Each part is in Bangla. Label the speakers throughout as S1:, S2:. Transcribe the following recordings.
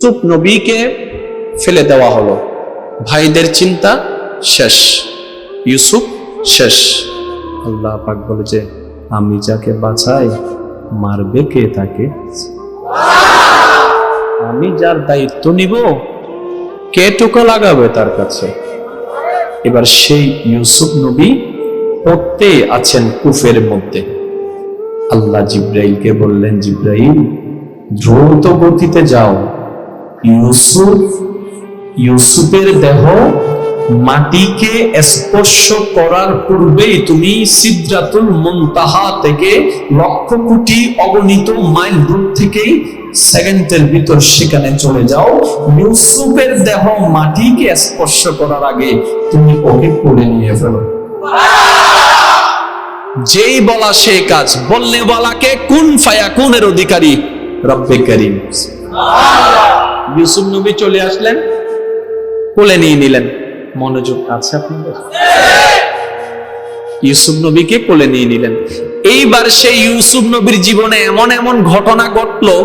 S1: ইউসুফ নবীকে ফেলে দেওয়া হলো, ভাইদের চিন্তা শেষ, ইউসুফ শেষ। আল্লাহ পাক বলে যে আমি যাকে বাঁচাই মারবে কে তাকে? আমি যার দায়িত্ব নিব কে টোকা লাগাবে তার কাছে? এবার সেই ইউসুফ নবী পড়তে আছেন কুফের মধ্যে। আল্লাহ জিব্রাইলকে বললেন, জিব্রাইল দ্রুত গতিতে যাও, ইউসুফের দেহ মাটিকে স্পর্শ করার পূর্বেই তুমি সিদরাতুল মুনতাহা থেকে লক্ষ কোটি অগণিত মাইল দূর থেকেই সেকেন্ডের ভিতর সেখানে চলে যাও। ইউসুফের দেহ মাটিকে স্পর্শ করার আগে তুমি ওকে কোলে নিয়ে ফেলো। যেই বলা সেই কাজ, বললে বলাকে কুন ফায়াকুনের অধিকারী রব্বে করিম। ইউসুফ নবী চলে আসলেন, কোলে নিয়ে নিলেন। মনোযোগ আছে আপনাদের? ইউসুফ নবীকে কোলে নিয়ে নিলেন। এইবার সেই ইউসুফ নবীর জীবনে এমন এমন ঘটনা ঘটলো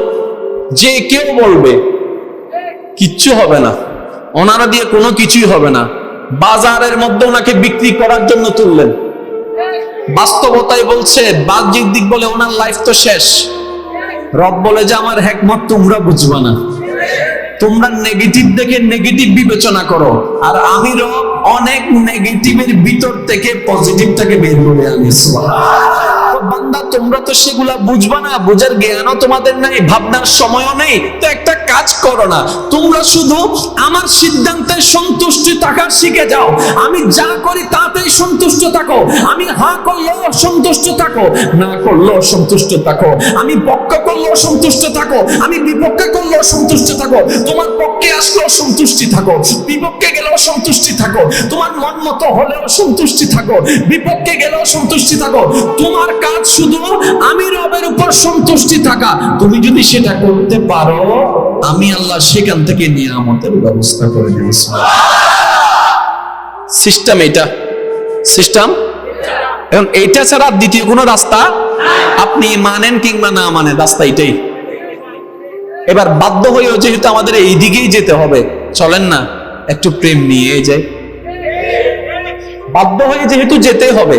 S1: যে কেউ বলবে কিচ্ছু হবে না, ওনারা দিয়ে কোনো কিছুই হবে না। বাজারের মধ্যে ওনাকে বিক্রি করার জন্য তুললেন। বাস্তবতায় বলছে, বাহ্যিক দিক বলে ওনার লাইফ তো শেষ। রব বলে যে আমার হিকমত তোমরা বুঝবা না, তোমরা নেগেটিভ দেখে নেগেটিভ বিবেচনা করো, আর আমি রব অনেক নেগেটিভের ভিতর থেকে পজিটিভটাকে বের করে আনি। বান্দা তোমরা তো সেগুলা বুঝবা না, বুঝার জ্ঞানও তোমাদের নাই, ভাবনার সময়ও নেই। তো একটা কাজ করো না, তোমরা শুধু আমার সিদ্ধান্তে সন্তুষ্ট থাকার শিখে যাও। আমি যা করি তাতেই সন্তুষ্ট থাকো। আমি হা করলেও সন্তুষ্ট থাকো, না করলেও সন্তুষ্ট থাকো। আমি পক্ষ করলেও সন্তুষ্ট থাকো, আমি বিপক্ষে করলেও সন্তুষ্ট থাকো। তোমার পক্ষে আসলেও সন্তুষ্টি থাকো, বিপক্ষে গেলেও সন্তুষ্টি থাকো। তোমার মন মতো হলেও সন্তুষ্টি থাকো, বিপক্ষে গেলেও সন্তুষ্টি থাকো। তোমার কাজ শুধু আমি রবের উপর সন্তুষ্টি থাকা। তুমি যদি সেটা করতে পারো, আমি আল্লাহ সেখান থেকে নিয়ামতের ব্যবস্থা করে দেব। সিস্টেম এটা, সিস্টেম। এখন এইটা ছাড়া দ্বিতীয় কোনো রাস্তা আপনি মানেন কিংবা না মানেন, রাস্তা এটাই। এবার বাধ্য হয়েও যেহেতু আমাদের এই দিকেই যেতে হবে, চলেন না একটু প্রেম নিয়ে যাই। বাধ্য হয়ে যেহেতু যেতে হবে,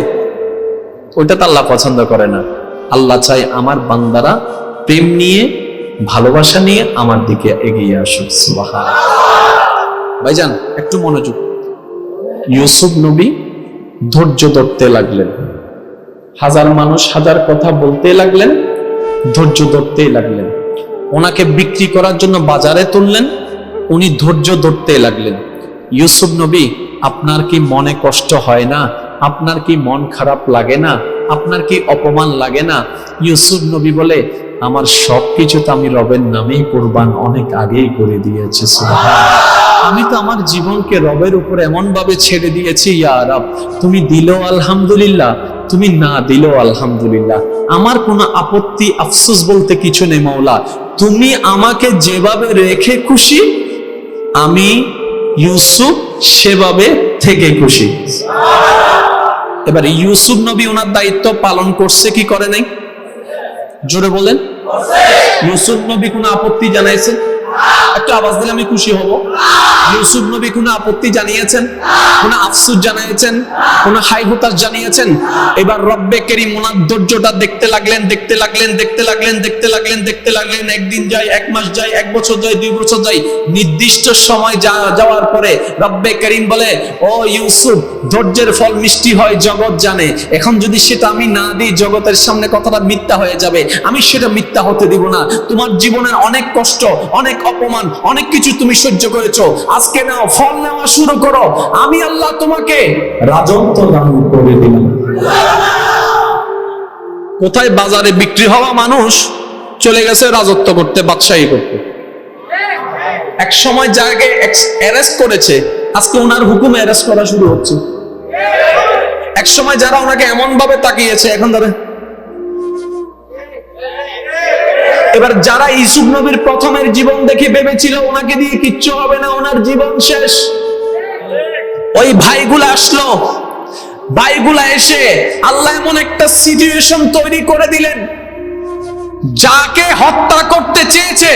S1: ওইটা তো আল্লাহ পছন্দ করে না। আল্লাহ চাই আমার বান্দারা প্রেম নিয়ে, ভালোবাসা নিয়ে আমার দিকে এগিয়ে আসুক। সুবহানাল্লাহ। ভাইজান একটু মনোযোগ। ইউসুফ নবী ধৈর্য ধরতে লাগলেন। হাজার মানুষ হাজার কথা বলতে লাগলেন, ধৈর্য ধরতেই লাগলেন। ওনাকে বিক্রি করার জন্য বাজারে তুললেন, উনি ধৈর্য ধরতে লাগলেন। ইউসুফ নবী, আপনার কি মনে কষ্ট হয় না? আপনার কি মন খারাপ লাগে না? আপনার কি অপমান লাগে না? ইউসুফ নবী বলে, আমার সবকিছু তো আমি রবের নামেই কুরবান অনেক আগেই করে দিয়েছি। সুবহানাল্লাহ। আমি তো আমার জীবনকে রবের উপর এমন ভাবে ছেড়ে দিয়েছি, ইয়া রব, তুমি দিলো আলহামদুলিল্লাহ, তুমি না দিলো আলহামদুলিল্লাহ। আমার কোনো আপত্তি আফসোস বলতে কিছু নেই মাওলা। তুমি আমাকে যেভাবে রেখে খুশি, আমি ইউসুফ সেভাবে থেকে খুশি। এবার ইউসুফ নবী ওনার দায়িত্ব পালন করছে কি করে নাই? জোরে বলেন। ইউসুফ নবী কোনো আপত্তি জানাইছেন? একটু আওয়াজ দিলে আমি খুশি হব। ইউসুফ নবী কোনো আপত্তি জানিয়েছেন? কোনো আফসোস জানিয়েছেন? কোনো হাই হুতাশ জানিয়েছেন? এবার রব্বে কারীম ওনার ধৈর্যটা দেখতে লাগলেন, দেখতে লাগলেন, দেখতে লাগলেন, দেখতে লাগলেন, দেখতে লাগলেন। একদিন যায়, এক মাস যায়, এক বছর যায়, 2 বছর যায়। নির্দিষ্ট সময় যাওয়ার পরে রব্বে কারীম বলে, ও ইউসুফ, ধৈর্যের ফল মিষ্টি হয় জগৎ জানে। এখন যদি সেটা আমি না দিই, জগতের সামনে কথাটা মিথ্যা হয়ে যাবে। আমি সেটা মিথ্যা হতে দিব না। তোমার জীবনের অনেক কষ্ট, অনেক অপমান, অনেক কিছু তুমি সহ্য করেছো। আজকে নাও, ফল নেওয়া শুরু করো। আমি আল্লাহ তোমাকে রাজত্ব দান করে দিলাম। কোথায়? বাজারে বিক্রি হওয়া মানুষ চলে গেছে রাজত্ব করতে, বাদশাহী করতে। এক সময় যাকে অ্যারেস্ট করেছে, আজকে ওনার হুকুমে অ্যারেস্ট করা শুরু হচ্ছে। এক সময় যারা ওনাকে এমন ভাবে তাকিয়েছে, এখন ধরে। এবার যারা ইউসুফ নবীর প্রথমের জীবন দেখে ভেবেছিল ওনাকে দিয়ে কিচ্ছু হবে না, ওনার জীবন শেষ, ওই ভাইগুলা আসলো। ভাইগুলা এসে আল্লাহ এমন একটা সিচুয়েশন তৈরি করে দিলেন যাকে হত্যা করতে চেয়েছে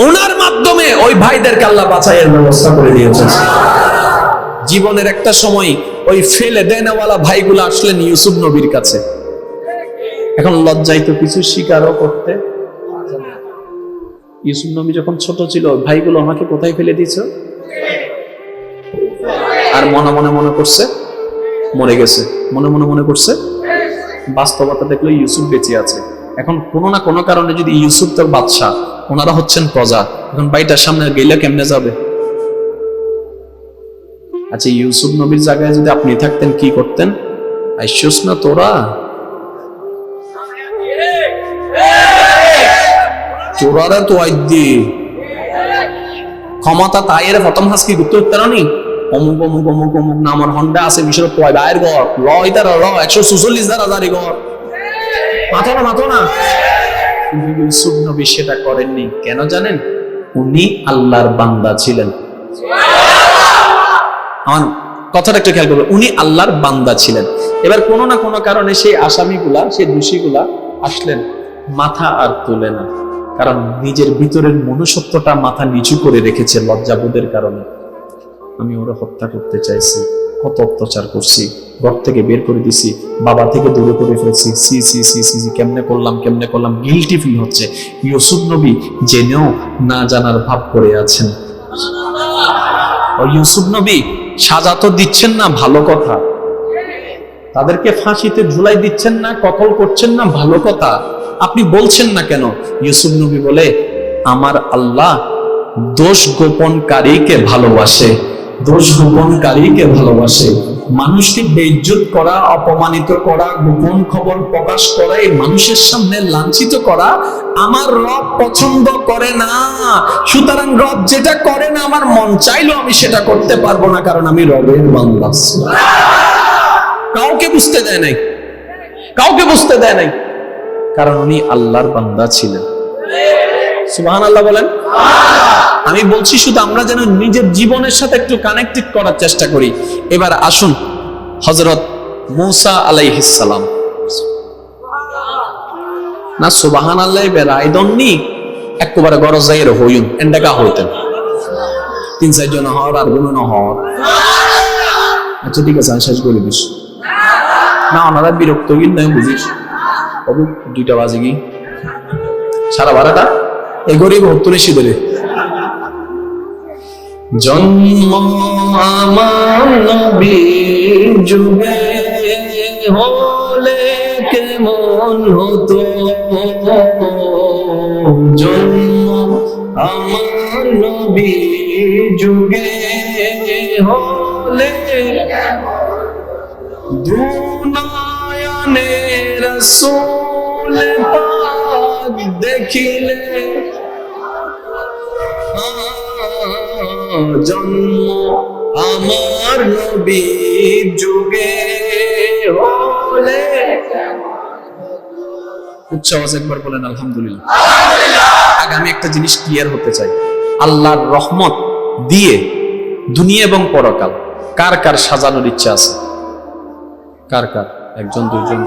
S1: ওনার মাধ্যমে ওই ভাইদেরকে আল্লাহ বাঁচাইয়ের ব্যবস্থা করে দিয়েছে। জীবনের একটা সময় ওই ফেলে দেনওয়ালা ভাইগুলো আসলেন ইউসুফ নবীর কাছে, এখন লজ্জায় তো কিছু স্বীকারও করতে। ইউসুফ নবী যখন ছোট ছিল ভাইগুলো আমাকে কোথায় ফেলে দিয়েছে, আর মনে মনে মনে করছে মরে গেছে, মনে মনে মনে করছে। বাস্তবতা দেখলো ইউসুফ বেঁচে আছে। এখন কোনো না কোনো কারণে যদি ইউসুফ তার বাদশা, ওনারা হচ্ছেন প্রজা, এখন বাড়িটার সামনে গেলে কেমনে যাবে? আচ্ছা, ইউসুফ নবীর জায়গায় যদি আপনি থাকতেন কি করতেন? আইসোস না তোরা, তোরারে তো আইদি ক্ষমতা তাইয়ের প্রথম হাসকি করতে উত্তরানি অমুক অমুক অমুক অমুক না আমার হন্ডা আছে মিশর কয় বাইরের ঘর লয় তারা 146,000 ঘর, মাথো না মাথো না। কিন্তু ইউসুফ নবী সেটা করেননি। কেন জানেন? উনি আল্লাহর বান্দা ছিলেন। আমার কথাটা একটু খেয়াল করবেন, উনি আল্লাহর বান্দা ছিলেন। এবার কোনো না কোনো কারণে সেই আসামিগুলা, সেই দোষীগুলা আসলেন, মাথা আর তোলে না, কারণ নিজের ভিতরের মনুষ্যত্বটা মাথা নিচু করে রেখেছে লজ্জাবোধের কারণে। আমি ওরা হত্যা করতে চাইছি, কত অত্যাচার করছি, ঘর থেকে বের করে দিছি, বাবা থেকে দূরে করে ফেলছি, সি সি সি সি সি কেমনে করলাম, গিল্টি ফিল হচ্ছে। ইউসুফ নবী জেনেও না জানার ভাব করে আছেন। ও ইউসুফ নবী সাজা তো দিচ্ছেন না, ভালো কথা। তাদেরকে ফাঁসিতে ঝুলাই দিচ্ছেন না, কতল করছেন না, ভালো কথা। আপনি বলছেন না কেন? ইউসুফ নবী বলে, আমার আল্লাহ দোষ গোপনকারীকে ভালোবাসে, দোষ গোপনকারীকে ভালোবাসে। মানুষকে বেইজ্জত করা, অপমানিত করা, গোপন খবর প্রকাশ করা, এই মানুষের সামনে লাঞ্ছিত করা আমার রব পছন্দ করে না। সুতরাং রব যেটা করে না, আমার মন চাইলেও আমি সেটা করতে পারবো না, কারণ আমি রবের বান্দা। কাউকে বুঝতে দেয় নাই, কাউকে বুঝতে দেয় নাই, কারণ উনি আল্লাহর বান্দা ছিলেন। সুবহানাল্লাহ বলেন। আমি বলছি শুধু আমরা যেন নিজের জীবনের সাথে একটু কানেক্টেড করার চেষ্টা করি। এবার আসুন হযরত মূসা আলাইহিস সালাম, না সুবহানাল্লাহ বেরাই দন্নি একবারে গরজাইর হইন এন্ডাকা হইতেন 3-4 জন হওয়ার আর গুণ না হওয়ার। আচ্ছা ঠিক আছে, আমি শেষ করে দিস না, ওনারা বিরক্ত কিন্তু আমি বুঝিস বাবু 2টা বাজে কি সারা 12টা এই গরিব 70 ধরে জন্ম আমার নবীর যুগে হলে কেমন হতো, জন্ম আমার নবীর যুগে হলে দুনিয়ানে রাসূল পাক দেখিলে, জন্ম আমার নবীর যুগে হলে। উচ্চ আওয়াজে একবার বলেন আলহামদুলিল্লাহ। আগে আমি একটা জিনিস ক্লিয়ার হতে চাই, আল্লাহর রহমত দিয়ে দুনিয়া এবং পরকাল কার কার সাজানোর ইচ্ছা আছে? কার কার? 1 2 3।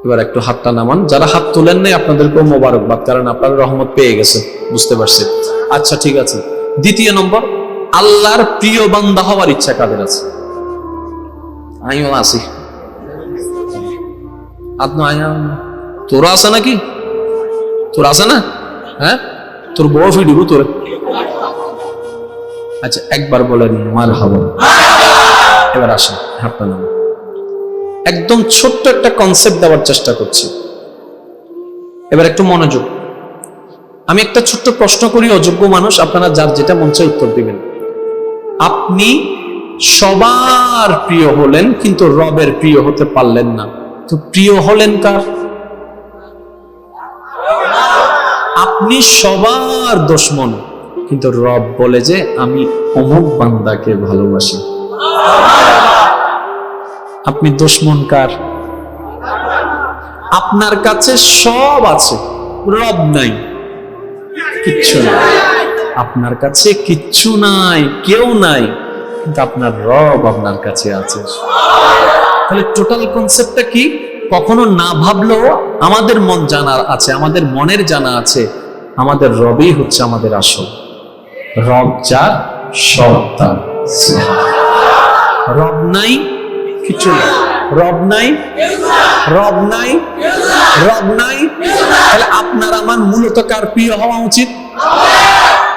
S1: এবার একটু হাতটা নামান। যারা হাত তোলেন নাই আপনাদেরকেও মোবারকবাদ, কারণ আপনারা রহমত পেয়ে গেছে, বুঝতে পারছেন। আচ্ছা ঠিক আছে, দ্বিতীয় নম্বর, আল্লাহর প্রিয় বান্দা হওয়ার ইচ্ছা কাদের আছে? আমিও আছি। তোরা আছে নাকি? তোর আছে না? হ্যাঁ, তোর বড় ফিডিব তোর। আচ্ছা একবার বলেন মারহাবা। এবার আসেন হাতটা নামান। একদম ছোট্ট একটা কনসেপ্ট দেওয়ার চেষ্টা করছি, এবার একটু মনোযোগ। আমি একটা ছোট্ট প্রশ্ন করি, অযোগ্য মানুষ আপনারা যার যেটা মন চায় উত্তর দিবেন। আপনি সবার প্রিয় হলেন কিন্তু রবের প্রিয় হতে পারলেন না, তো প্রিয় হলেন কার? আপনি সবার দুশমন কিন্তু রব বলে যে আমি অমুক বান্দাকে ভালোবাসি। আপনি দুশমন কার? আপনার কাছে সব আছে, রব নাই, কিচ্ছু নাই। আপনার কাছে কিচ্ছু নাই, কেউ নাই, কিন্তু আপনার রব আপনার কাছে আছে। তাহলে টোটাল কনসেপ্টটা কি? কখনো না ভাবলেও আমাদের মন জানা আছে, আমাদের মনের জানা আছে, আমাদের রবই হচ্ছে আমাদের আসল রব, যার সব তার। রব নাই কিছু নাই, রব নাই, রব নাই, রব নাই। তাহলে আপনার আমার মূলত কার প্রিয় হওয়া উচিত?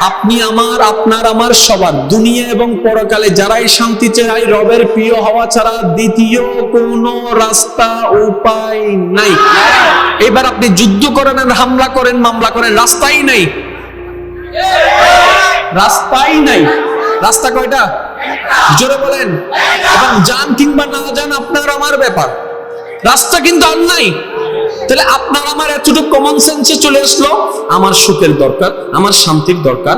S1: আপনি আমার, আপনার আমার, সবার, দুনিয়া এবং পরকালে যারাই শান্তি চায় রবের প্রিয় হওয়া ছাড়া দ্বিতীয় কোনো রাস্তা উপায় নাই। এবার আপনি যুদ্ধ করেন আর হামলা করেন, মামলা করেন, রাস্তাই নাই, রাস্তাই নাই। রাস্তা কয়টা? জোরে বলেন। এবং যান কিংবা না যান আপনার আমার ব্যাপার, রাস্তা কিন্তু আর নাই। তাহলে আপনার আমার এতটুকু কমন সেন্সে চলে আসলো, আমার সুখের দরকার, আমার শান্তির দরকার,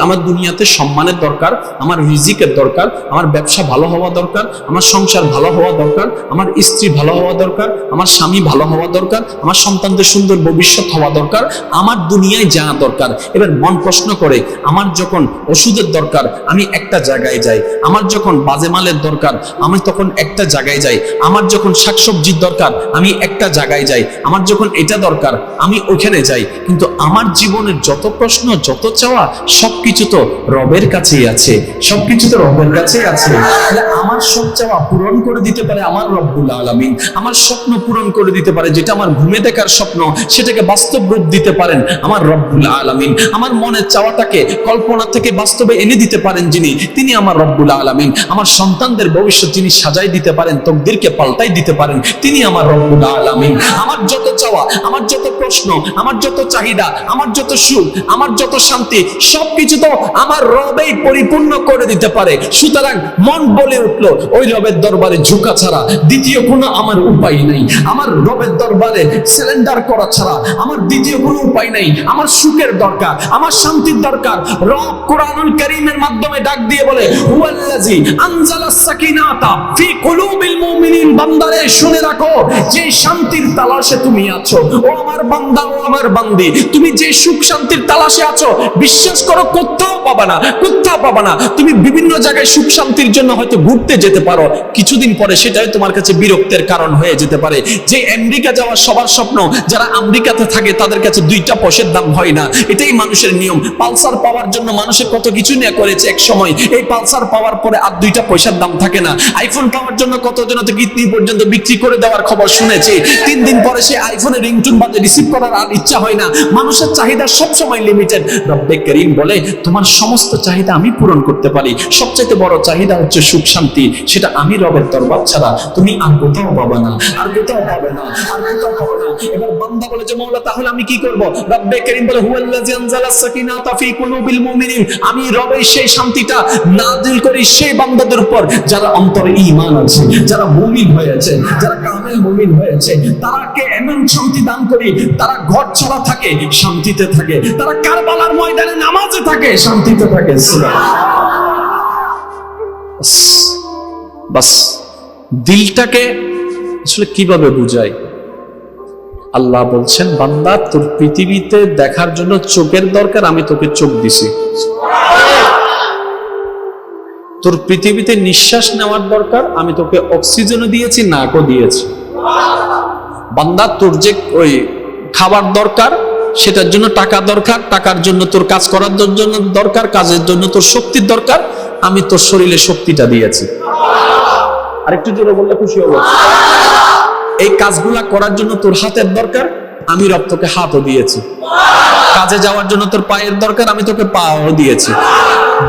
S1: আমার দুনিয়াতে সম্মানের দরকার, আমার রিজিকের দরকার, আমার ব্যবসা ভালো হওয়া দরকার, আমার সংসার ভালো হওয়া দরকার, আমার স্ত্রী ভালো হওয়া দরকার, আমার স্বামী ভালো হওয়া দরকার, আমার সন্তানদের সুন্দর ভবিষ্যৎ হওয়া দরকার, আমার দুনিয়ায় যাওয়া দরকার। এবার মন প্রশ্ন করে, আমার যখন ওষুধের দরকার আমি একটা জায়গায় যাই, আমার যখন বাজে মালের দরকার আমি তখন একটা জায়গায় যাই, আমার যখন শাকসবজির দরকার আমি একটা জায়গায় যাই, আমার যখন এটা দরকার আমি ওখানে যাই। কিন্তু আমার জীবনের যত প্রশ্ন, যত চাওয়া, সবকিছু তো রবের কাছেই আছে, সবকিছু তো রবের কাছেই আছে। তাহলে আমার সব চাওয়া পূরণ করে দিতে পারে আমার রব্বুল আলামিন, আমার স্বপ্ন পূরণ করে দিতে পারে, যেটা আমার ঘুমে দেখার স্বপ্ন সেটাকে বাস্তব রূপ দিতে পারেন আমার রব্বুল আলামিন। আমার মনের চাওয়াটাকে কল্পনা থেকে বাস্তবে এনে দিতে পারেন যিনি, তিনি আমার রব্বুল আলামিন। আমার সন্তানদের ভবিষ্যৎ যিনি সাজাই দিতে পারেন, তকদিরকে পাল্টাই দিতে পারেন, তিনি আমার রব্বুল আলামিন। আমার যত চাওয়া, আমার যত প্রশ্ন, আমার যত চাহিদা, আমার যত সুখ, আমার যত শান্তি, সবকিছু তো আমার রবেই পরিপূর্ণ করে দিতে পারে। সুতরাং মন বলে উঠলো, ওই রবের দরবারে ঝুঁকা ছাড়া দ্বিতীয় কোনো আমার উপায় নেই। আমার রবের দরবারে সারেন্ডার করা ছাড়া আমার দ্বিতীয় কোনো উপায় নেই। আমার সুখের দরকার, আমার শান্তির দরকার। রব কোরআনুল কারীমের মাধ্যমে ডাক দিয়ে বলে, হুয়াল্লাযী আনজালাস সাকিনাতা ফি কুলুবিল মুমিনিন। বান্দারে শুনে রাখো, যে শান্তির তালাশে তুমি আছো, ও আমার বান্দা, ও আমার বান্দি, তুমি যে সুখ শান্তির তালাশে আছো, বিশ্বাস করো কোথাও পাবা না, কোথাও পাবা না। তুমি বিভিন্ন জায়গায় সুখ শান্তির জন্য হয়তো ঘুরতে যেতে পারো, কিছুদিন পরে সেটাই তোমার কাছে বিরক্তের কারণ হয়ে যেতে পারে। যে আমেরিকা যাওয়ার সবার স্বপ্ন, যারা আমেরিকাতে থাকে তাদের কাছে দুইটা পয়সার দাম হয় না, এটাই মানুষের নিয়ম। পালসার পাওয়ার জন্য মানুষের কত কিছু নিয়ে করেছে এক সময়, এই পালসার পাওয়ার পরে আর দুইটা পয়সার দাম থাকে না। আইফোন পাওয়ার জন্য কতজন তো কিডনি পর্যন্ত বিক্রি করে দেওয়ার খবর শুনেছি। 3 দিন পরে সে আইফোনের রিংটোন বাজে, রিসিভ করার আর ইচ্ছা হয় না। মানুষের চাহিদা সবসময় লিমিটেড। রব্বে করিম বলে, তোমার সমস্ত চাহিদা আমি পূরণ করতে পারি। সবচেয়ে বড় চাহিদা হচ্ছে সুখ শান্তি, সেটা আমি রবের দরবার ছাড়া তুমি আর কোথাও পাবে না, আর কোথাও পাবে না, আর কোথাও পাবে না। এবার বান্দা বলে যে, মওলা তাহলে আমি কি করব? রব্বে করিম বলে, হুয়াল্লাযী আনজালাস সাকিনাতা ফি কুলুবিল মুমিনিন। আমি রবের সেই শান্তিটা নাযিল করি সেই বান্দাদের উপর যারা অন্তরে ঈমান আছে, যারা মুমিন হয়েছে, যারা কামেল মুমিন হয়েছে। তারাকে এমন শান্তি দান করি, তারা ঘর ছাড়া থাকে, শান্তিতে থাকে, তারা কারবালার ময়দানে নামাজে থাকে, শান্তিতে থাকে। বাস দিলটাকে আসলে কিভাবে বুঝাই? আল্লাহ বলছেন, বান্দা তোর পৃথিবীতে দেখার জন্য চোখের দরকার, আমি তোকে চোখ দিছি। তোর পৃথিবীতে নিঃশ্বাস নেওয়ার দরকার, আমি তোকে অক্সিজেনও দিয়েছি, নাকও দিয়েছি। বান্দা তোর যে ওই খাবার দরকার, সেটার জন্য টাকা দরকার, টাকার জন্য তোর কাজ করার জন্য দরকার, কাজের জন্য তোর শক্তির দরকার, আমি তোর শরীরে শক্তিটা দিয়েছি। আরেকটু জোরে বললে খুশি হবো। এই কাজগুলা করার জন্য তোর হাতের দরকার, আমি রব তোকে হাতও দিয়েছি। কাজে যাওয়ার জন্য তোর পায়ের দরকার, আমি তোকে পাও দিয়েছি।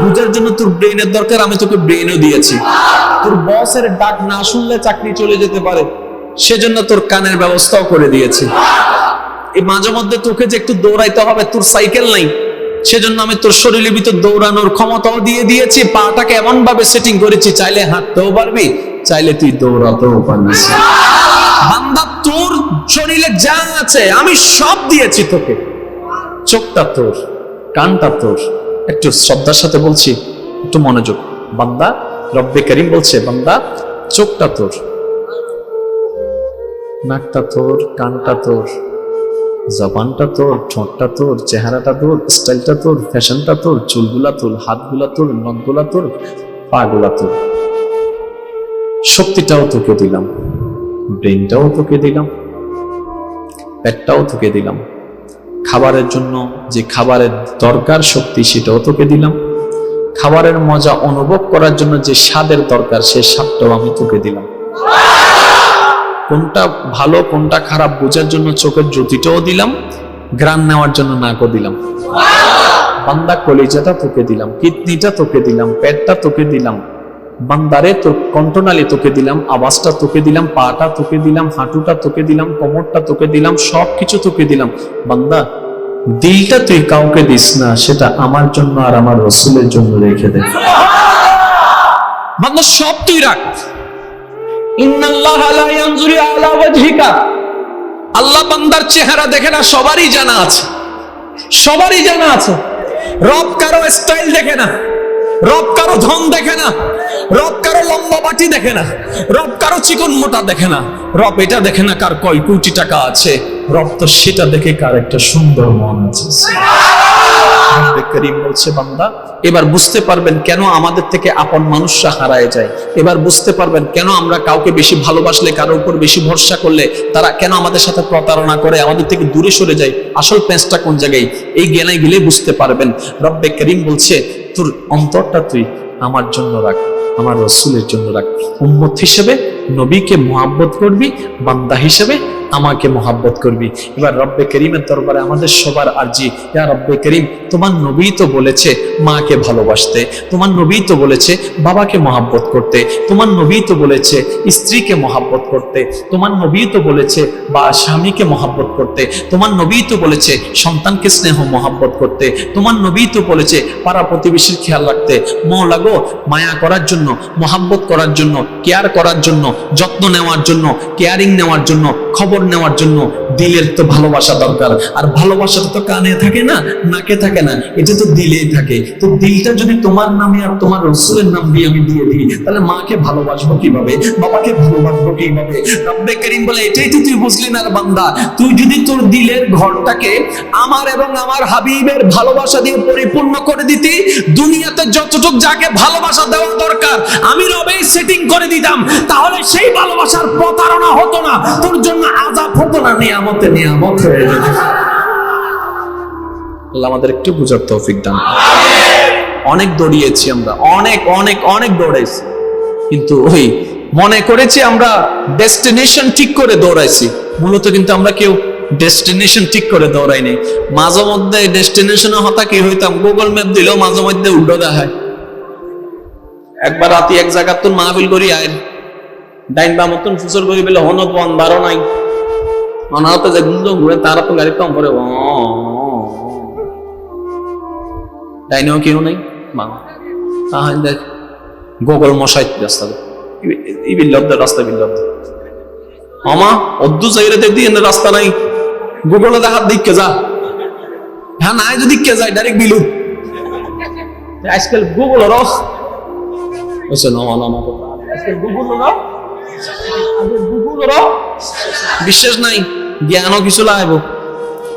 S1: বুঝার জন্য তোর ব্রেনের দরকার, আমি তোকে ব্রেনও দিয়েছি। তোর বসের ডাক না শুনলে চাকরি চলে যেতে পারে, সেজন্য তোর কানের ব্যবস্থাও করে দিয়েছি। এই মাঝে মধ্যে তোকে যে একটু দৌড়াইতে হবে, তোর সাইকেল নাই, সেজন্য আমি তোর শরীরের ভিতর দৌড়ানোর ক্ষমতাও দিয়ে দিয়েছি। পাটাকে এমন ভাবে সেটিং করেছি, চাইলে হাঁটতেও পারবি, চাইলে তুই দৌড়াতেও পারবি। বান্দা তোর শরীরে যা আছে আমি সব দিয়েছি তোকে। চোখটা তোর, কানটা তোর। একটু শ্রদ্ধার সাথে বলছি, একটু মনোযোগ। বান্দা, রব্বে করিম বলছে, বান্দা চোখটা তোর, নাকটা তোর, কানটা তোর, জবানটা তোর, ঠোঁটটা তোর, চেহারাটা তোর, স্টাইলটা তোর, ফ্যাশনটা তোর, চুলগুলা তোর, হাতগুলা তোর, নখগুলা তোর, পাগুলা তোর। শক্তিটাও তোকে দিলাম, ব্রেনটাও তোকে দিলাম, পেটটাও তোকে দিলাম, খাবারের জন্য যে খাবারের দরকার শক্তি সেটাও তোকে দিলাম, খাবারের মজা অনুভব করার জন্য যে স্বাদের দরকার সে স্বাদটাও আমি তোকে দিলাম, কোনটা ভালো কোনটা খারাপ বোঝার জন্য চোখের জ্যোতিটাও দিলাম, ঘ্রাণ নেওয়ার জন্য নাকও দিলাম। বান্দা কলিজাটা তোকে দিলাম, কিডনিটা তোকে দিলাম, পেটটা তোকে দিলাম, বান্দারে তোর কণ্ঠনালী তোকে দিলাম, আওয়াজটা তোকে দিলাম, পাটা তোকে দিলাম, হাঁটুটা তোকে দিলাম, কোমরটা তোকে দিলাম, সবকিছু তোকে দিলাম। বান্দা দিলটা তুই কাউকে দিস না, সেটা আমার জন্য আর আমার রাসূলের জন্য রেখে দে। বান্দা সব তুই রাখ। ইন্নাল্লাহা লা ইয়ানজুরু আলা ওয়াজহিকা, আল্লাহ বান্দার চেহারা দেখে না, সবারই জানা আছে, সবারই জানা আছে। রব কারো স্টাইল দেখে না, রব কারো ধন দেখে না, রব কারো লম্বা বাটি দেখে না, রব কারো চিকন মোটা দেখে না, রব এটা দেখে না কার কয় কোটি টাকা আছে, রব তো সেটা দেখে কার একটা সুন্দর মন আছে। রব্বে করিম বলছে বান্দা এবার বুঝতে পারবেন কেন আমাদের থেকে আপন মানুষরা হারায় যায়, এবার বুঝতে পারবেন কেন আমরা কাউকে বেশি ভালোবাসলে, কারোর উপর বেশি ভরসা করলে তারা কেন আমাদের সাথে প্রতারণা করে, আমাদের থেকে দূরে সরে যায়, আসল পেঁচটা কোন জায়গায়, এই জ্ঞানে গেলে বুঝতে পারবেন। রব্বে করিম বলছে তোর অন্তরটা তুই আমার জন্য রাখ, আমার রাসূলের জন্য রাখ, উম্মত হিসেবে নবীকে মুহাব্বত করবি, বান্দা হিসেবে আমাকে মুহাব্বত করবি। এবার রব্বে করিমের দরবারে আমাদের সবার আরজি, ইয়া রব্বে করিম তোমার নবী তো বলেছে মাকে ভালোবাসতে, তোমার নবী তো বলেছে বাবাকে মুহাব্বত করতে, তোমার নবী তো বলেছে স্ত্রীকে মুহাব্বত করতে, তোমার নবী তো বলেছে বা স্বামীকে মুহাব্বত করতে, তোমার নবী তো বলেছে সন্তানকে স্নেহ মুহাব্বত করতে, তোমার নবী তো বলেছে পাড়া প্রতিবেশীর খেয়াল রাখতে। মওলা গো, মায়া করার জন্য, মুহাব্বত করার জন্য, কেয়ার করার জন্য, যত্ন নেওয়ার জন্য, কেয়ারিং নেওয়ার জন্য, খবর নেওয়ার জন্য দিলের তো ভালোবাসা দরকার। আর ভালোবাসাটা তো কানে থাকে না, নাকে থাকে না, এটা তো দিলেই থাকে। তো দিলটা যদি তোমার নামে আর তোমার রাসূলের নাম দিয়ে আমি দিয়ে দিই, তাহলে মাকে ভালোবাসবো কিভাবে, বাবাকে ভালোবাসবো কিভাবে? রব্বে করিম বলে এটাই তো তুই বুঝলি না বান্দা, তুই যদি তোর দিলের ঘরটাকে আমার এবং আমার হাবিবের ভালোবাসা দিয়ে পরিপূর্ণ করে দিতি, দুনিয়াতে যতটুক যাকে ভালোবাসা দেওয়া দরকার আমি রবেই সেটিং করে দিতাম, তাহলে সেই ভালোবাসার প্রতারণা হতো না, তোর জন্য আযাব হতো না, নিয়ামতে নিয়ামত হয়ে যেত। আল্লাহ আমাদের একটু বুঝার তৌফিক দান। অনেক দৌড়িয়েছি আমরা, অনেক অনেক অনেক দৌড়াইছি, কিন্তু ওই মনে করেছি আমরা ডেস্টিনেশন ঠিক করে দৌড়াইছি, মূলত কিন্তু আমরা কেউ ডেস্টিনেশন ঠিক করে দৌড়াইনি। মাঝে মধ্যে ডেস্টিনেশনে হতা কি হইতাম, গুগল ম্যাপ দিলেও মাঝে মধ্যে উল্টো দেখায়। একবার রাতে এক জায়গা তোর মাহফিল করি আয় ডাইন বা মতন ফুসর করি বলে হনত বারো নাই, অনাহত যে গুঞ্জন ঘুরে তারা তো গাড়ি কম করে ডাইনেও কেউ নেই, দেখ গুগল মশাই রাস্তা এই বিল্লব্দ রাস্তা বিল্লব্দ আমা অদ্দু চাইলে দেখি রাস্তা নাই, গুগলে দেখার দিককে যা, হ্যাঁ নাই যদি দিককে যায় ডাইরেক্ট বিলু। আজকাল গুগল রস বিশ্বাস নাই, জ্ঞানও কিছু লাগাইব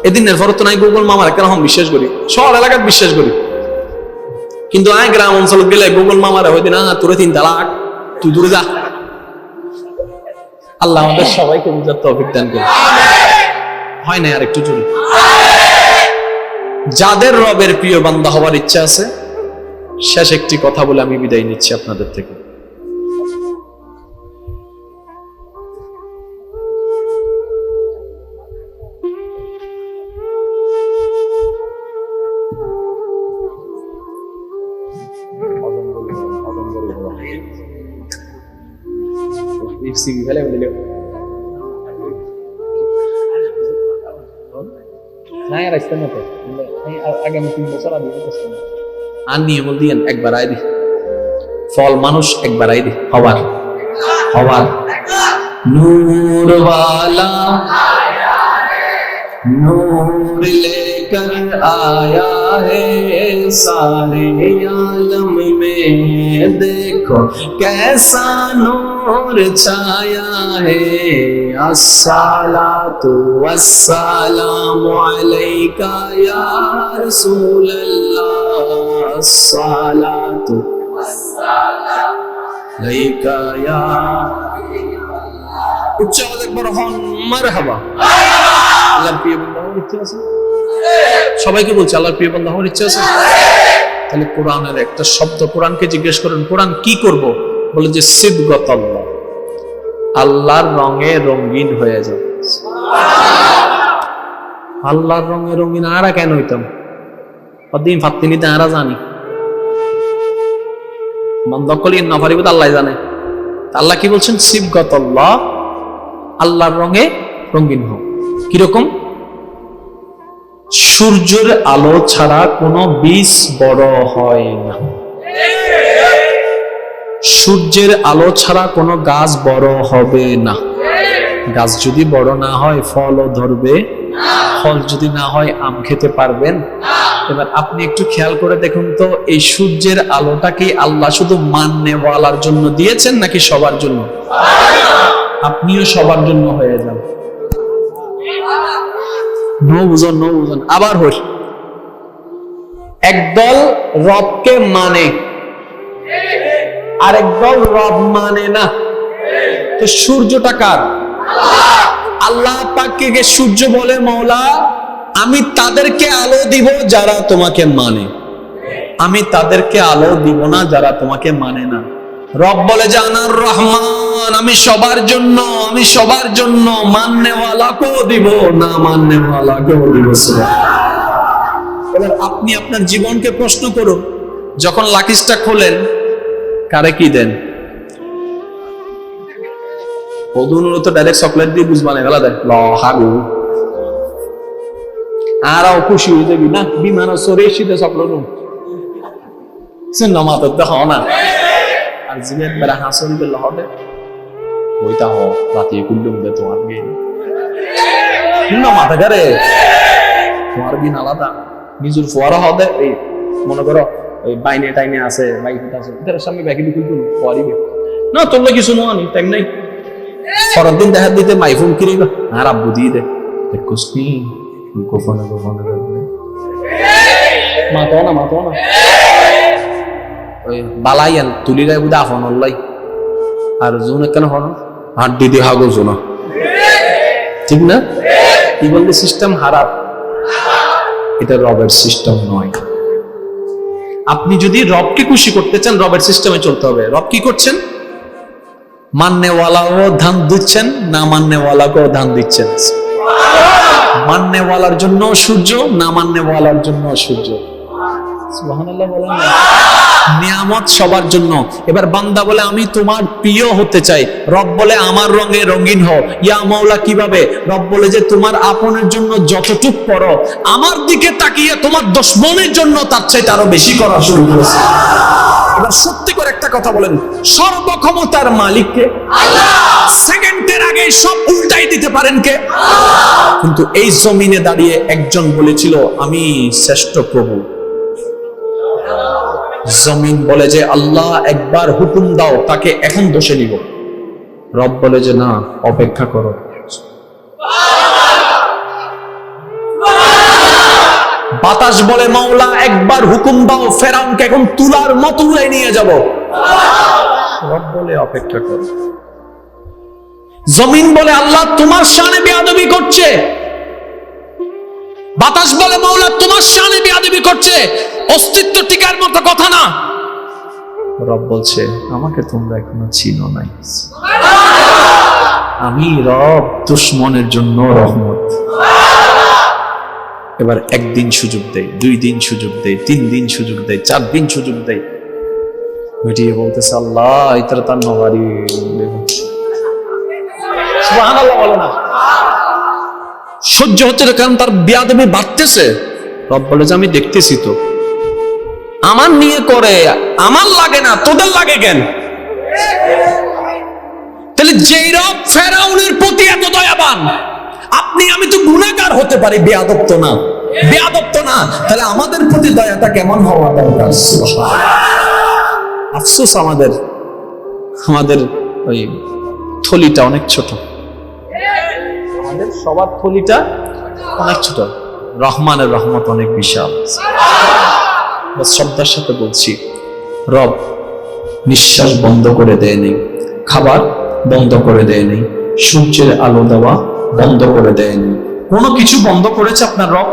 S1: এদিনের পর তো নাই গুগল মামার কেন বিশ্বাস করি, শহর এলাকার বিশ্বাস করি, কিন্তু আয় গ্রাম অঞ্চল গেলে গুগল মামারা হইতে না তোরে 3 তালাক তুই দূরে যা। আল্লাহ আমাদের সবাইকে বুঝার তৌফিক দান করুন। হয় না আর একটু জোরে। যাদের রবের প্রিয় বান্দা হওয়ার ইচ্ছা আছে, শেষ একটি কথা বলে আমি বিদায় নিচ্ছি আপনাদের থেকে। একবার আয় দি ফল মানুষ একবার আয় দি হবার হবার নূরওয়ালা नूर लेकर आया है सारे आलम में, देखो कैसा नूर छाया है। अस्सलातु वस्सलामु अलैका या रसूल अल्लाह, अस्सलातु वस्सलामु अलैका या উচ্চ আওয়াজ একবার হন মারহাবা। আল্লাহর প্রিয় বান্দা হওয়ার ইচ্ছা আছে? সবাইকে বলছি আল্লাহর প্রিয় বান্দা হওয়ার ইচ্ছা আছে? তাহলে কোরআনের একটা শব্দ, কোরআনকে জিজ্ঞেস করেন কোরআন কি করব, বলে যে সিবগাতাল্লাহ, আল্লাহর রঙে রঙিন হয়ে যাও। আল্লাহর রঙে রঙিন আরা কেন হইতাম? দিন ফাত্তিনিতে আরা জানি মন্দকলি নফারিব আল্লাহ জানে। আল্লাহ কি বলছেন? সিবগাতাল্লাহ, আল্লাহর রঙে রঙিন হও। কিরকম? সূর্যের আলো ছাড়া কোনো বীজ বড় হয় না, সূর্যের আলো ছাড়া কোনো গাছ বড় হবে না। গাছ যদি বড় না হয় ফলও ধরবে, ফল যদি না হয় আম খেতে পারবেন? এবার আপনি একটু খেয়াল করে দেখুন তো, এই সূর্যের আলোটা কি আল্লাহ শুধু মাননেওয়ালার জন্য দিয়েছেন নাকি সবার জন্য? আপনিও সবার জন্য হয়ে যান। নো বুঝন, নো বুঝন। আবার হই, একদল রবকে মানে, আরেক দল রব মানে না। তো সূর্যটা কার? আল্লাহ পাককে সূর্য বলে, মওলা আমি তাদেরকে আলো দিব যারা তোমাকে মানে, আমি তাদেরকে আলো দিব না যারা তোমাকে মানে না। রব বলে যে আনার রহমান, আমি সবার জন্য, আমি সবার জন্য, মাননেওয়ালাকেও দিব, না মাননেওয়ালাকেও দিব। এবার আপনি আপনার জীবনকে প্রশ্ন করুন, যখন লাকিজটা খোলেন কারে কি দেন? ওদুনুর তো ডাইরেক্ট চকলেট দিয়ে বুঝবানে গেলা দেয় হাগু, আরও খুশি হয়ে যাবি না, বিমান সরে শীতে চকলেট চিহ্ন মাত্র দেখো না। আর জিমের বেড়া হাসরি বেলা হবে ওইটা হ রাতে কুল্লুম দে তোমার গে না মাথা গারে তোমার বিন আলাদা নিজের ফোয়ারা হবে। এই মনে করো ওই বাইনে টাইনে আছে, বাইক আছে, এটার সামনে ব্যাগে ঢুকুন পরিবে না, তোমরা কিছু নোয়ানি টাইম নাই। পরের দিন দেখা দিতে মাইফোন কিনে আর আব্বু দিয়ে দে কুসনি গোফনে গোফনে মাতো না, মাতো না। ওই বালাইয়ান তুলিরাই বুধ আফন অল্লাই আর জোন কেন হন হাত দিদি হাগো জোনা, ঠিক না? কি বললে সিস্টেম হারাপ, এটা রবের সিস্টেম নয়। আপনি যদি রবকে খুশি করতে চান রবের সিস্টেমে চলতে হবে। রব কি করছেন? মাননেওয়ালাও ধান দিচ্ছেন, না মাননেওয়ালাকেও ধান দিচ্ছেন। মাননেওয়ালার জন্য সূর্য, না মাননেওয়ালার জন্য সূর্য। সুবহানাল্লাহ বলেন না? নিয়ামত সবার জন্য। এবার বান্দা বলে আমি তোমার প্রিয় হতে চাই, রব বলে আমার রঙে রঙিন হও। ইয়া মাওলা কিভাবে? রব বলে যে তোমার আপনের জন্য যতটুক করো, আমার দিকে তাকিয়ে তোমার দুশমনের জন্য তার চাইতে আরো বেশি করা শুরু করেছে। এবার সত্যি করে একটা কথা বলেন, সর্বক্ষমতার মালিক কে? আল্লাহ। সেকেন্ডের আগে সব উল্টাই দিতে পারেন কে? আল্লাহ। কিন্তু এই জমিনে দাঁড়িয়ে একজন বলেছিল আমি শ্রেষ্ঠ প্রভু। জমিন বলে যে আল্লাহ একবার হুকুম দাও, তাকে এখন দোষে নিব। রব বলে যে না, অপেক্ষা করো। বাতাস বলে মাওলা একবার হুকুম দাও, ফেরাউনকে এখন তুলার মতো উড়াই নিয়ে যাব। রব বলে অপেক্ষা করো। জমিন বলে আল্লাহ তোমার শানে বেয়াদবি করছে, বাতাস বলে মাওলা তোমার শানে বেয়াদবি করছে, অস্তিত্ব টিকার মতো কথা না। রব বলছে আমাকে তোমরা এখনো চিনো নাই, আমি রব দুশমনের জন্য রহমত। এবার একদিন সুযোগ দেয়, 2 দিন সুযোগ দেয়, 3 দিন সুযোগ দেয়, 4 দিন সুযোগ দেয়। মিটিয়ে বলতেছে আল্লাহ ইতর তার নবারি। সুবহানাল্লাহ বলে না? সহ্য হচ্ছে না, কারণ তার বেয়াদবি বাড়তেছে। রব বলে যে আমি দেখতেছি তো, আমার নিয়ে করে, আমার লাগে না, তোদের লাগে কেন? তাহলে যেই রব ফেরাউনের প্রতি এত দয়াবান, আপনি আমি তো গুনাহগার হতে পারি, বেয়াদব তো না, বেয়াদব তো না, তাহলে আমাদের প্রতি দয়াটা কেমন হওয়া দরকার? আফসোস আমাদের ওই থলিটা অনেক ছোট, আমাদের সবার থলিটা অনেক ছোট, রহমানের রহমত অনেক বিশাল। শ্রদ্ধার সাথে বলছি, রব নিঃশ্বাস বন্ধ করে দেয়নি, খাবার বন্ধ করে দেয়নি, সূর্যের আলো দেওয়া বন্ধ করে দেয়নি। কোনো কিছু বন্ধ করেছে আপনার রব?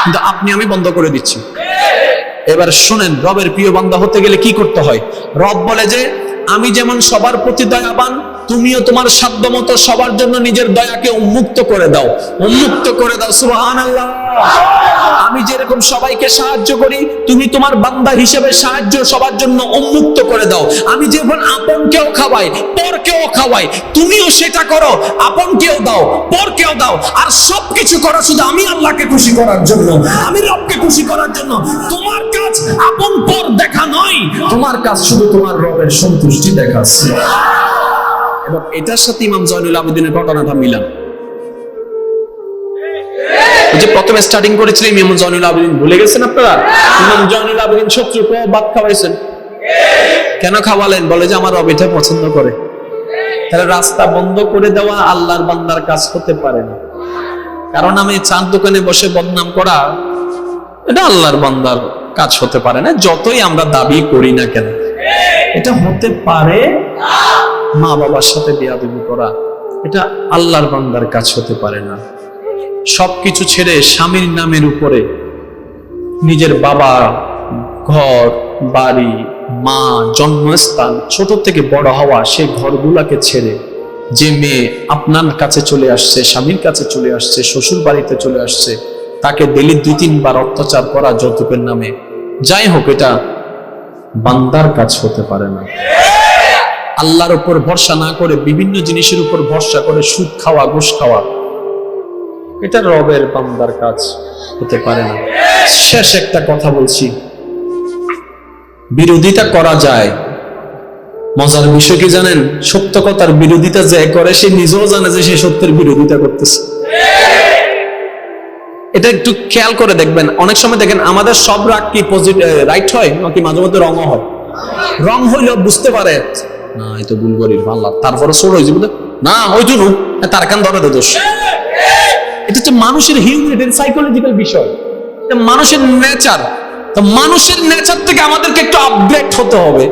S1: কিন্তু আপনি আমি বন্ধ করে দিচ্ছি। এবার শুনেন, রবের প্রিয় বান্দা হতে গেলে কি করতে হয়? রব বলে যে আমি যেমন সবার প্রতি দয়াবান, তুমিও তোমার সাধ্যমতো সবার জন্য নিজের দয়াকে উন্মুক্ত করে দাও, উন্মুক্ত করে দাও। সুবহানাল্লাহ। আমি যেরকম সবাইকে সাহায্য করি, তুমি তোমার বান্দা হিসেবে সাহায্য সবার জন্য উন্মুক্ত করে দাও। আমি যেমন আপনকেও খাওয়াই, পরকেও খাওয়াই, তুমিও সেটা করো, আপনকেও দাও, পরকেও দাও। আর সবকিছু করো শুধু আমি আল্লাহকে খুশি করার জন্য, আমি রবকে খুশি করার জন্য। তোমার কাজ আপন পর দেখা নয়, তোমার কাজ শুধু তোমার রবের সন্তুষ্টি দেখা। এবং এটার সাথে ইমাম জয়নুল আবেদিনের ঘটনাটা মিলান। যে প্রথমে স্টার্টিং করেছিলেন ইমাম জয়নুল আবেদিন, ভুলে গেছেন আপনারা? ইমাম জয়নুল আবেদিন শত্রুকে ভাত খাওয়াইছেন। কেন খাওয়ালেন? বলে যে আমার রব এটা পছন্দ করে। তাহলে রাস্তা বন্ধ করে দেওয়া আল্লাহর বান্দার কাজ হতে পারে না। কারণ আমি চাঁদ দোকানে বসে বদনাম করা, এটা আল্লাহর বান্দার কাজ হতে পারে না, যতই আমরা দাবি করি না কেন। এটা হতে পারে মা বাবার সাথে বেয়াদবি করা, এটা আল্লাহর বান্দার কাজ হতে পারে না। সবকিছু ছেড়ে স্বামীর নামের উপরে নিজের বাবা, ঘর, বাড়ি, মা, জন্মস্থান, ছোট থেকে বড় হওয়া সেই ঘরগুলাকে ছেড়ে যে মেয়ে আপনার কাছে চলে আসছে, স্বামীর কাছে চলে আসছে, শ্বশুর বাড়িতে চলে আসছে, তাকে ডেলি 2-3 বার অত্যাচার করা যৌতুকের নামে, যাই হোক, এটা বান্দার কাজ হতে পারে না। আল্লাহর উপর ভরসা না করে বিভিন্ন জিনিসের উপর ভরসা করে সুদ খাওয়া, ঘুষ খাওয়া, এটা রবের বান্দার কাজ হতে পারে না। শেষ একটা কথা বলছি, বিরোধিতা করা যায়। মজার বিষয় কি জানেন? সত্য কথার বিরোধিতা যে করে সে নিজেও জানে যে সে সত্যের বিরোধিতা করতেছে। এটা একটু খেয়াল করে দেখবেন। অনেক সময় দেখেন আমাদের সব রাগ কি রাইট হয় নাকি মাঝে মধ্যে রঙও হয়? রং হইলেও বুঝতে পারে না এই তো ভুল করি আল্লাহ, তারপরে সোর হয়ে যাবে না, ওই জন্য তার কান ধরে দোষ। এটা হচ্ছে মানুষের হিউম্যান সাইকোলজিক্যাল বিষয়, মানুষের নেচার। তো মানুষের নেচার থেকে আমাদেরকে একটু আপগ্রেড হতে হবে।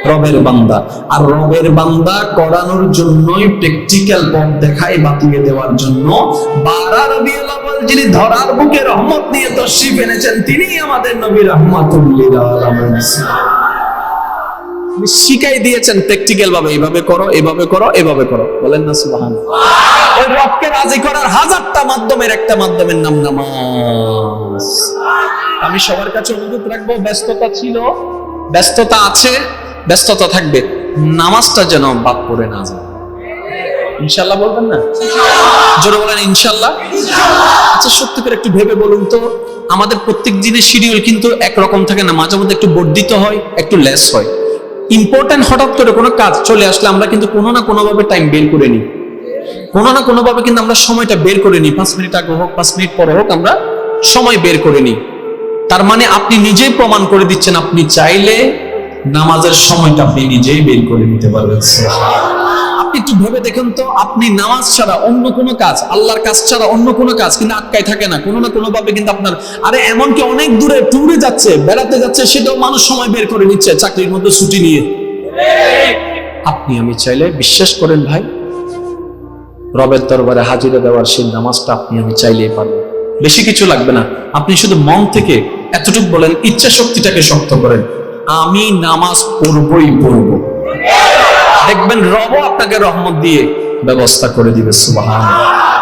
S1: রবের বান্দা, আর রবের বান্দা করানোর জন্যই প্র্যাকটিক্যাল পথ দেখায় বাতিয়ে দেওয়ার জন্য 12 রবিউল আউয়াল যিনি ধরার বুকে রহমত নিয়ে তশরিফ এনেছেন, তিনি আমাদের নবী রাহমাতুল লিল আলামিন। শিখাই দিয়েছেন প্র্যাকটিক্যাল ভাবে, এইভাবে করো, এইভাবে করো, এইভাবে করো। বলেন না সুবহানাল্লাহ। ওই রবকে রাজি করার হাজারটা মাধ্যমের একটা মাধ্যমের নাম নামাজ। আমি সবার কাছে অনুরোধ রাখবো, ব্যস্ততা ছিল, ব্যস্ততা আছে, ব্যস্ততা থাকবে, নামাজটা যেন বাদ পড়ে না যায়। ইনশাআল্লাহ বলবেন না? জোরে বলেন ইনশাআল্লাহ। আচ্ছা সত্যি করে একটু ভেবে বলুন তো, আমাদের প্রত্যেক দিনের শিডিউল কিন্তু একরকম থাকে না, মাঝে মধ্যে একটু বর্ধিত হয়, একটু লেস হয়। ইম্পর্টেন্ট হঠাৎ করে কোনো কাজ চলে আসলে আমরা কিন্তু কোনো না কোনো ভাবে টাইম বের করে নিই, কোনো না কোনো ভাবে কিন্তু আমরা সময়টা বের করে নিই। 5 মিনিট আগে হোক, 5 মিনিট পরে হোক, আমরা সময় বের করে নিই। তার মানে আপনি নিজেই প্রমাণ করে দিচ্ছেন আপনি চাইলে নামাজের সময়টা আপনি নিজেই বের করে নিতে পারবেন। আপনি একটু ভেবে দেখেন তো, আপনি নামাজ ছাড়া অন্য কোনো কাজ, আল্লাহর কাজ ছাড়া অন্য কোনো কাজ কিন্তু আটকায় থাকে না, কোনো না কোনো ভাবে কিন্তু আপনার। আরে এমনকি অনেক দূরে ট্যুরে যাচ্ছে, বেড়াতে যাচ্ছে, সেটাও মানুষ সময় বের করে নিচ্ছে চাকরির মধ্যে ছুটি নিয়ে। আপনি আমি চাইলে, বিশ্বাস করেন ভাই, রবের দরবারে হাজিরা দেওয়ার সেই নামাজটা আপনি আমি চাইলেই পারবো। বেশি কিছু লাগবে না, আপনি শুধু মন থেকে এতটুকু বলেন, ইচ্ছা শক্তিটাকে শক্ত করেন, আমি নামাজ পড়বই পড়বো। দেখবেন রবও আপনাকে রহমত দিয়ে ব্যবস্থা করে দিবে। সুবহানাল্লাহ।